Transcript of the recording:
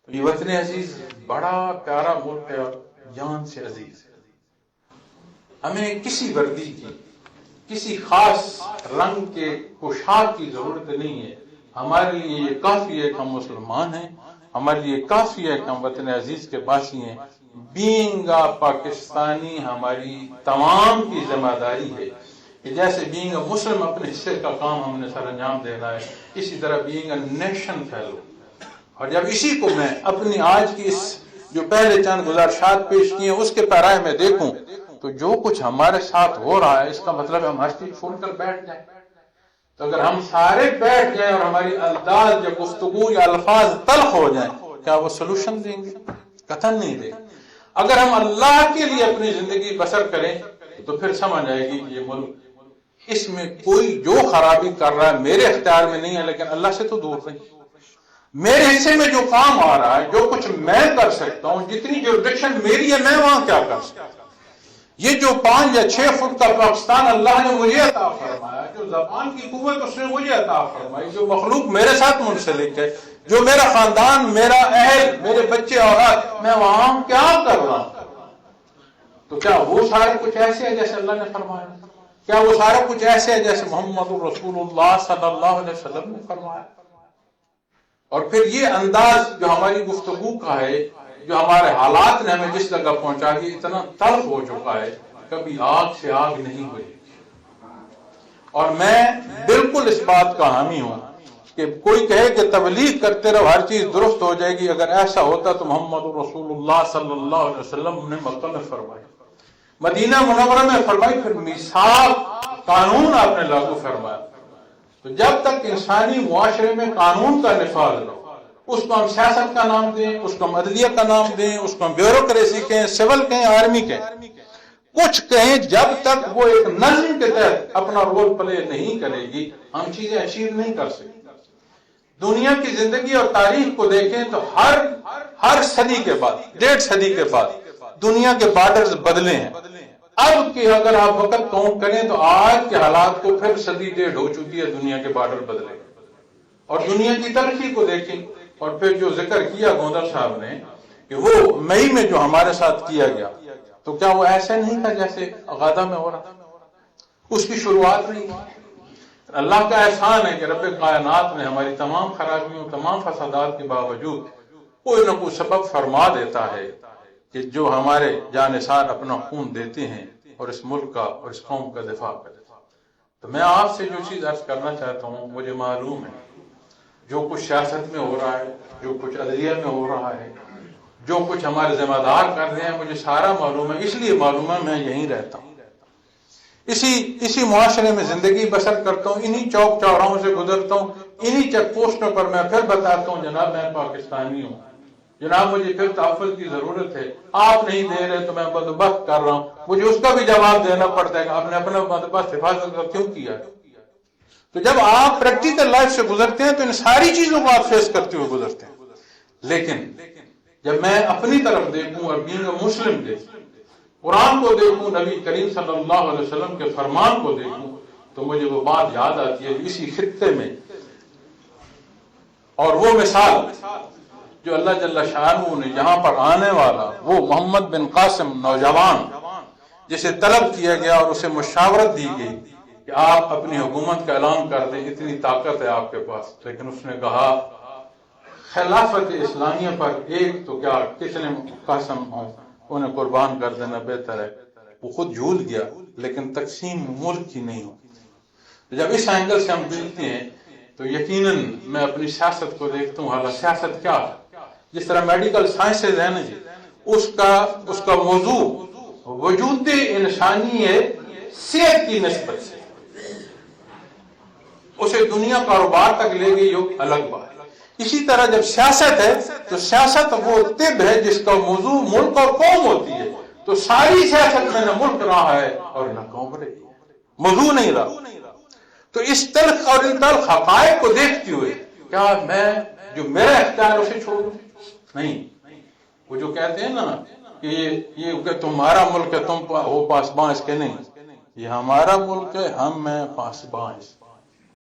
یہ وطن عزیز بڑا پیارا ملک ہے اور جان سے عزیز ہے. ہمیں کسی وردی کی، کسی خاص رنگ کے پوشاک کی ضرورت نہیں ہے. ہمارے لیے یہ کافی ہے کہ ہم مسلمان ہیں، ہمارے لیے کافی ہے کہ ہم وطن عزیز کے باسی ہیں. بینگ پاکستانی ہماری تمام کی ذمہ داری ہے کہ جیسے بینگ مسلم اپنے حصے کا کام ہم نے سر انجام دینا ہے، اسی طرح بینگ نیشن فیلو. اور جب اسی کو میں اپنی آج کی اس جو پہلے چند گزارشات پیش کیے ہیں اس کے پیرائے میں دیکھوں تو جو کچھ ہمارے ساتھ ہو رہا ہے اس کا مطلب ہے ہم ہستی چھوڑ کر بیٹھ جائیں. تو اگر ہم سارے بیٹھ جائیں اور ہماری انداز یا گفتگو یا الفاظ تلخ ہو جائیں، کیا وہ سلوشن دیں گے؟ قطعاً نہیں دیں. اگر ہم اللہ کے لیے اپنی زندگی بسر کریں تو پھر سمجھ آئے گی کہ یہ ملک، اس میں کوئی جو خرابی کر رہا ہے میرے اختیار میں نہیں ہے، لیکن اللہ سے تو دور نہیں. میرے حصے میں جو کام آ رہا ہے، جو کچھ میں کر سکتا ہوں، جتنی جورڈکشن میری ہے، میں وہاں کیا کر سکتا ہوں. یہ جو 5 یا 6 فٹ کا پاکستان اللہ نے مجھے عطا فرمایا، جو زبان کی قوت اس نے مجھے عطا فرمائی، جو مخلوق میرے ساتھ منسلک ہے، جو میرا خاندان، میرا اہل، میرے بچے اولاد، میں وہاں کیا کر رہا ہوں؟ تو کیا وہ سارے کچھ ایسے ہے جیسے اللہ نے فرمایا؟ کیا وہ سارا کچھ ایسے ہے جیسے محمد رسول اللہ صلی اللہ علیہ وسلم نے فرمایا؟ اور پھر یہ انداز جو ہماری گفتگو کا ہے، جو ہمارے حالات نے ہمیں جس جگہ پہنچا دیا، اتنا تلخ ہو چکا ہے، کبھی آگ سے آگ نہیں ہوئی. اور میں بالکل اس بات کا حامی ہوں کہ کوئی کہے کہ تبلیغ کرتے رہو ہر چیز درست ہو جائے گی. اگر ایسا ہوتا تو محمد رسول اللہ صلی اللہ علیہ وسلم نے مکہ میں فرمائی، مدینہ منورہ میں فرمائی، پھر میثاق قانون آپ نے لاگو فرمایا. تو جب تک انسانی معاشرے میں قانون کا نفاذ نہ ہو، اس کو ہم سیاست کا نام دیں، اس کو ہم عدلیہ کا نام دیں، اس کو ہم بیوروکریسی کہیں، سول کہیں، آرمی کہیں، کچھ کہیں، جب تک وہ ایک نظم کے تحت اپنا رول پلے نہیں کرے گی ہم چیزیں اچیو نہیں کر سکتے. دنیا کی زندگی اور تاریخ کو دیکھیں تو ہر صدی کے بعد، 1.5 صدی کے بعد دنیا کے بارڈرز بدلے ہیں. اب کہ اگر آپ وقت کاؤنٹ کریں تو آج کے حالات کو پھر صدی 1.5 ہو چکی ہے، دنیا کے بارڈر بدلے. اور دنیا کی ترقی کو دیکھیں. اور پھر جو ذکر کیا گوندر صاحب نے کہ وہ مئی میں جو ہمارے ساتھ کیا گیا، تو کیا وہ ایسا نہیں تھا جیسے غزہ میں ہو رہا؟ اس کی شروعات نہیں. اللہ کا احسان ہے کہ رب کائنات نے ہماری تمام خرابیوں، تمام فسادات کے باوجود کوئی نہ کوئی سبب فرما دیتا ہے کہ جو ہمارے جانثار اپنا خون دیتے ہیں اور اس ملک کا اور اس قوم کا دفاع کرتے ہیں. تو میں آپ سے جو چیز عرض کرنا چاہتا ہوں، مجھے معلوم ہے جو کچھ سیاست میں ہو رہا ہے، جو کچھ عدلیہ میں ہو رہا ہے، جو کچھ ہمارے ذمہ دار کر رہے ہیں، مجھے سارا معلوم ہے. اس لیے معلوم ہے میں یہیں رہتا ہوں، اسی معاشرے میں زندگی بسر کرتا ہوں، انہی چوک چوراہوں سے گزرتا ہوں، انہی چیک پوسٹوں پر میں پھر بتاتا ہوں جناب میں پاکستانی ہوں، جناب مجھے پھر تحفظ کی ضرورت ہے، آپ نہیں دے رہے تو میں بندوبست کر رہا ہوں. مجھے اس کا بھی جواب دینا پڑتا ہے کہ آپ نے اپنا بندوبست حفاظت کا کیوں کیا. تو جب آپ پریکٹیکل لائف سے گزرتے ہیں تو ان ساری چیزوں کو آپ فیس کرتے ہوئے گزرتے ہیں. لیکن جب میں اپنی طرف دیکھوں اور بینگ مسلم دیکھوں، قرآن کو دیکھوں، نبی کریم صلی اللہ علیہ وسلم کے فرمان کو دیکھوں، تو مجھے وہ بات یاد آتی ہے اسی خطے میں. اور وہ مثال جو اللہ جل شانہ نے یہاں پر آنے والا وہ محمد بن قاسم نوجوان جسے طلب کیا گیا اور اسے مشاورت دی گئی کہ آپ اپنی حکومت کا اعلان کر دیں، اتنی طاقت ہے آپ کے پاس، لیکن اس نے کہا خلافت اسلامیہ پر ایک تو کیا کتنے قسم ہوں انہیں قربان کر دینا بہتر ہے. وہ خود جھول گیا لیکن تقسیم ملک کی نہیں ہو. جب اس اینگل سے ہم دیکھتے ہیں تو یقیناً میں اپنی سیاست کو دیکھتا ہوں. حالانکہ سیاست کیا ہے؟ جس طرح میڈیکل سائنسز ہے نا جی، اس کا موضوع وجود انسانی ہے صحت کی نسبت سے، اسے دنیا کاروبار تک لے گئی الگ بات. اسی طرح جب سیاست ہے تو سیاست وہ طب ہے جس کا موضوع ملک اور قوم ہوتی ہے. تو ساری سیاست میں نہ ملک رہا ہے اور نہ قوم رہی، موضوع نہیں رہا. تو اس تلخ اور ان تلخ حقائق کو دیکھتے ہوئے کیا میں جو میرا اختیار اسے چھوڑ دوں؟ نہیں. وہ جو کہتے ہیں نا کہ یہ تمہارا ملک ہے تم ہو پاسباں اس کے، نہیں، یہ ہمارا ملک ہے، ہم ہیں پاسباں اس.